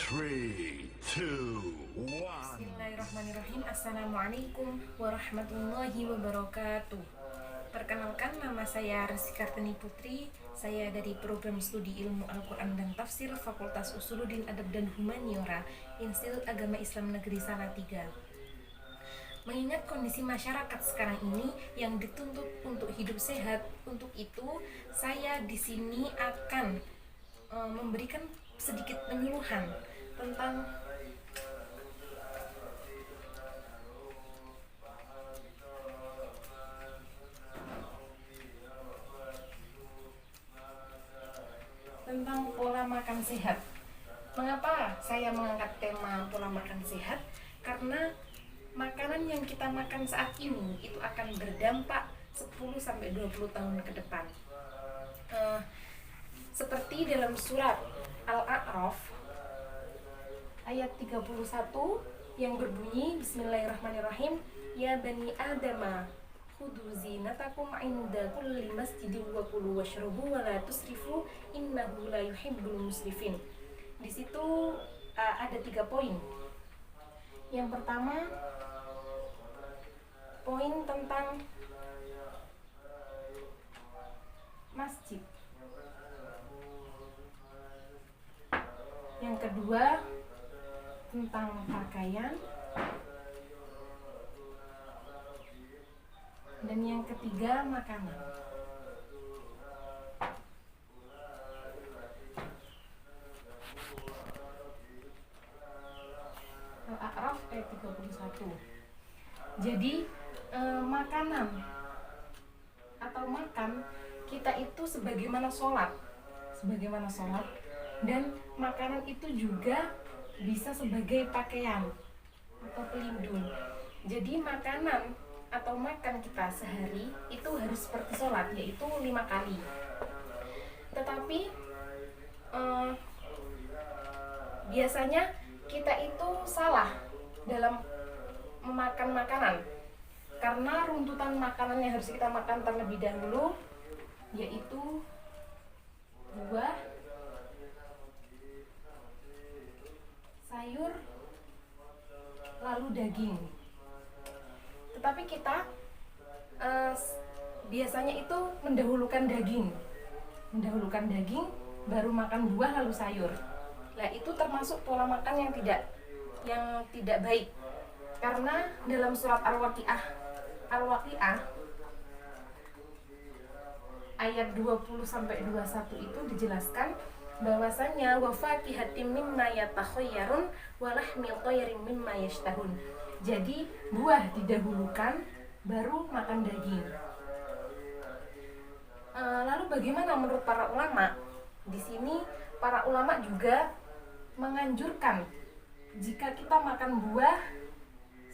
Three, two, one. Bismillahirrahmanirrahim. Assalamualaikum warahmatullahi wabarakatuh. Perkenalkan, nama saya Resi Kartini Putri. Saya dari Program Studi Ilmu Al-Quran dan Tafsir Fakultas Usuluddin Adab dan Humaniora, Institut Agama Islam Negeri Salatiga. Mengingat kondisi masyarakat sekarang ini yang dituntut untuk hidup sehat, untuk itu saya di sini akan memberikan sedikit penyuluhan tentang pola makan sehat. Mengapa saya mengangkat tema pola makan sehat? Karena makanan yang kita makan saat ini itu akan berdampak 10-20 tahun ke depan. Seperti dalam surat Al-A'raf ayat 31 yang berbunyi, Bismillahirrahmanirrahim, Ya bani Adama khudhu zinatakum inda kulli masjidin wa kulu washrabu wa la tusrifu innahu la yuhibbul musrifin. Di situ ada 3 poin. Yang pertama, poin tentang masjid. Yang kedua, tentang pakaian. Dan yang ketiga, makanan. Al-A'raf ayat 31. Jadi makanan atau makan kita itu sebagaimana sholat dan makanan itu juga bisa sebagai pakaian atau pelindung. Jadi makanan atau makan kita sehari itu harus seperti sholat, yaitu 5 kali. Tetapi biasanya kita itu salah dalam memakan makanan, karena runtutan makanan yang harus kita makan terlebih dahulu yaitu buah, sayur, lalu daging. Tetapi kita biasanya itu mendahulukan daging baru makan buah lalu sayur. Nah, itu termasuk pola makan yang tidak baik. Karena dalam surat Al-Waqiah ayat 20-21 itu dijelaskan bahwasanya wa faqihatin mimma yatakhayyarun wa lahmil thayrin mimma yashtahun. Jadi buah didahulukan baru makan daging. Lalu bagaimana menurut para ulama? Di sini para ulama juga menganjurkan jika kita makan buah,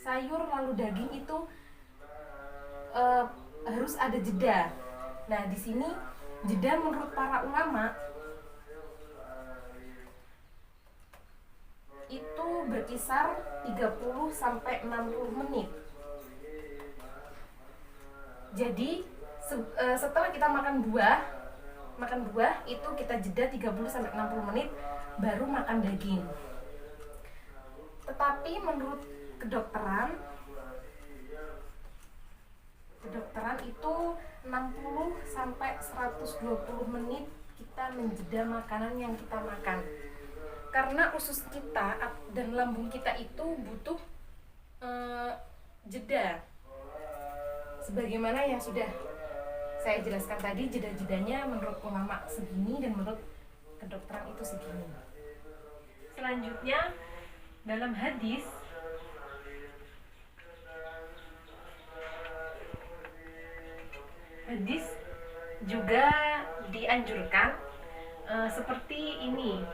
sayur lalu daging itu harus ada jeda. Nah, di sini jeda menurut para ulama itu berkisar 30-60 menit. Jadi setelah kita makan buah itu kita jeda 30-60 menit baru makan daging. Tetapi menurut kedokteran itu 60-120 menit kita menjeda makanan yang kita makan. Karena usus kita dan lambung kita itu butuh jeda. Sebagaimana yang sudah saya jelaskan tadi, jeda-jedanya menurut ulama segini dan menurut kedokteran itu segini. Selanjutnya, dalam hadis juga dianjurkan seperti ini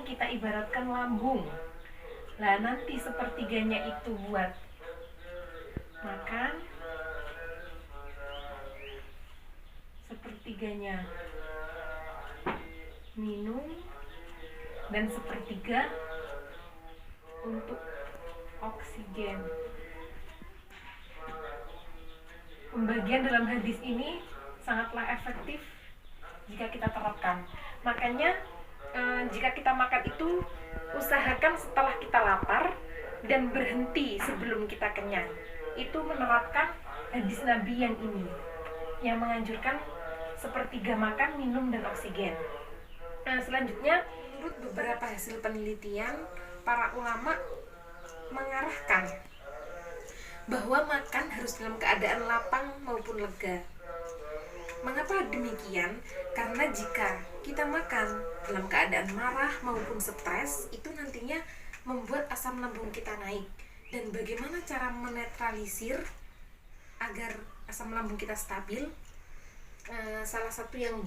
kita ibaratkan lambung. Nah, nanti sepertiganya itu buat makan, sepertiganya minum, dan sepertiga untuk oksigen. Pembagian dalam hadis ini sangatlah efektif jika kita terapkan. Makanya jika kita makan itu usahakan setelah kita lapar dan berhenti sebelum kita kenyang. Itu menerapkan hadis Nabi yang ini, yang menganjurkan sepertiga makan, minum, dan oksigen. Selanjutnya, menurut beberapa hasil penelitian, para ulama mengarahkan bahwa makan harus dalam keadaan lapang maupun lega. Mengapa demikian? Karena jika kita makan dalam keadaan marah maupun stres, itu nantinya membuat asam lambung kita naik. Dan bagaimana cara menetralisir agar asam lambung kita stabil? Salah satu yang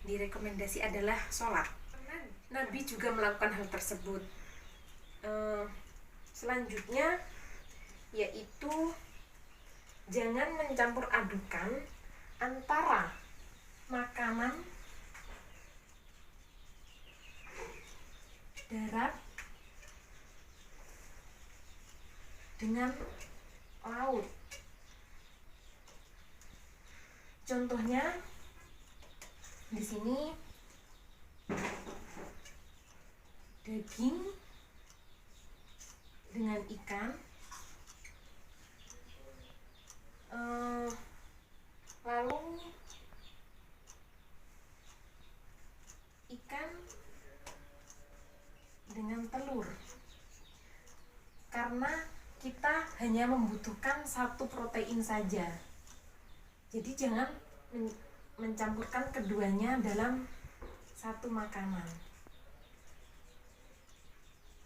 direkomendasi adalah sholat. Karena Nabi juga melakukan hal tersebut. Selanjutnya yaitu jangan mencampur adukan antara makanan, darat, dengan laut. Contohnya di sini daging dengan ikan, lalu ikan dengan telur, karena kita hanya membutuhkan satu protein saja. Jadi jangan mencampurkan keduanya dalam satu makanan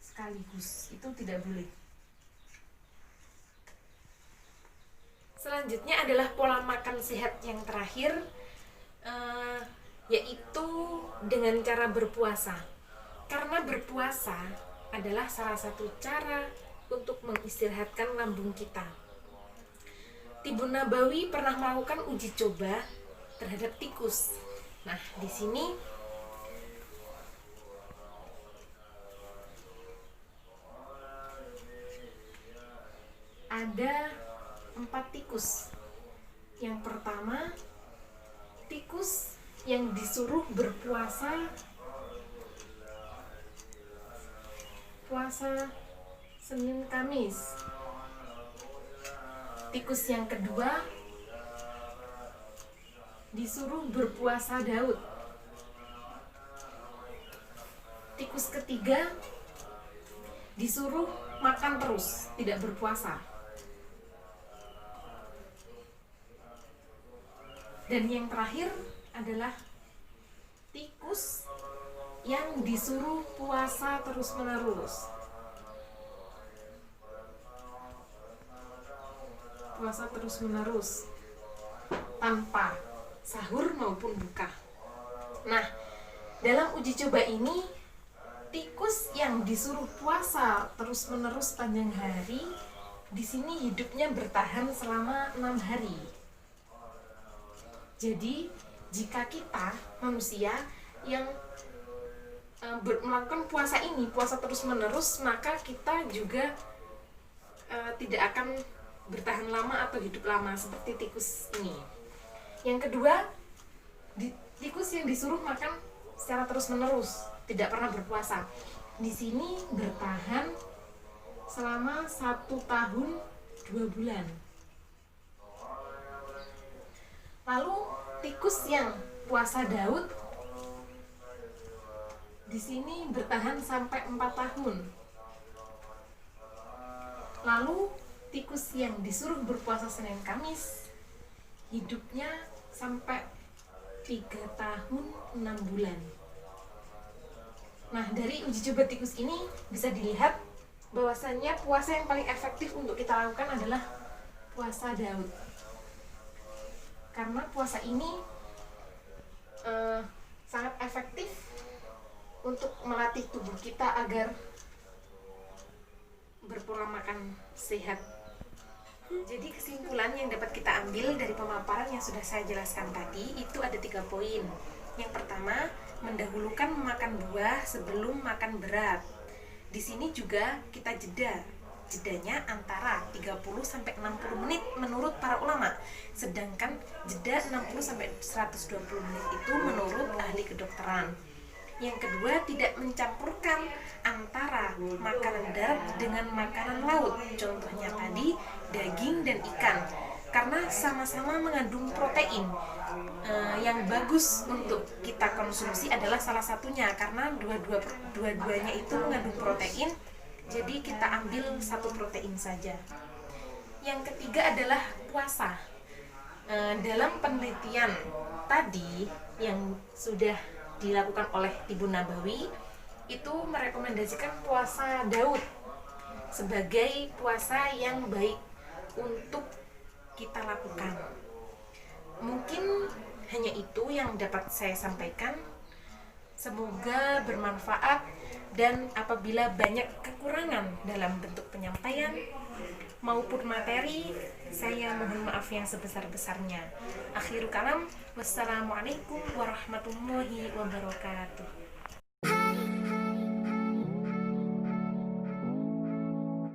sekaligus, itu tidak boleh. Selanjutnya adalah pola makan sehat yang terakhir, yaitu dengan cara berpuasa. Karena berpuasa adalah salah satu cara untuk mengistirahatkan lambung kita. Tibun Nabawi pernah melakukan uji coba terhadap tikus. Nah, di sini ada 4 tikus. Yang pertama, tikus yang disuruh berpuasa Senin Kamis. Tikus yang kedua disuruh berpuasa Daud. Tikus ketiga disuruh makan terus, tidak berpuasa. Dan yang terakhir adalah tikus yang disuruh puasa terus-menerus. Puasa terus-menerus tanpa sahur maupun buka. Nah, dalam uji coba ini, tikus yang disuruh puasa terus-menerus panjang hari, di sini hidupnya bertahan selama 6 hari. Jadi, jika kita manusia yang melakukan puasa ini, puasa terus-menerus, maka kita juga tidak akan bertahan lama atau hidup lama seperti tikus ini. Yang kedua, tikus yang disuruh makan secara terus-menerus, tidak pernah berpuasa. Di sini bertahan selama 1 tahun 2 bulan. Lalu tikus yang puasa Daud di sini bertahan sampai 4 tahun. Lalu tikus yang disuruh berpuasa Senin Kamis hidupnya sampai 3 tahun 6 bulan. Nah, dari uji coba tikus ini bisa dilihat bahwasannya puasa yang paling efektif untuk kita lakukan adalah puasa Daud. Karena puasa ini sangat efektif untuk melatih tubuh kita agar berpola makan sehat. Jadi kesimpulan yang dapat kita ambil dari pemaparan yang sudah saya jelaskan tadi itu ada 3 poin. Yang pertama, mendahulukan makan buah sebelum makan berat. Di sini juga kita jeda jedanya antara 30 sampai 60 menit menurut para ulama. Sedangkan jeda 60 sampai 120 menit itu menurut ahli kedokteran. Yang kedua, tidak mencampurkan antara makanan darat dengan makanan laut. Contohnya tadi daging dan ikan, karena sama-sama mengandung protein. Yang bagus untuk kita konsumsi adalah salah satunya, karena dua-duanya itu mengandung protein. Jadi kita ambil satu protein saja. Yang ketiga adalah puasa. Dalam penelitian tadi yang sudah dilakukan oleh Tibun Nabawi, itu merekomendasikan puasa Daud sebagai puasa yang baik untuk kita lakukan. Mungkin hanya itu yang dapat saya sampaikan. Semoga bermanfaat, dan apabila banyak kekurangan dalam bentuk penyampaian maupun materi, saya mohon maaf yang sebesar-besarnya. Akhirul kalam, wassalamualaikum warahmatullahi wabarakatuh.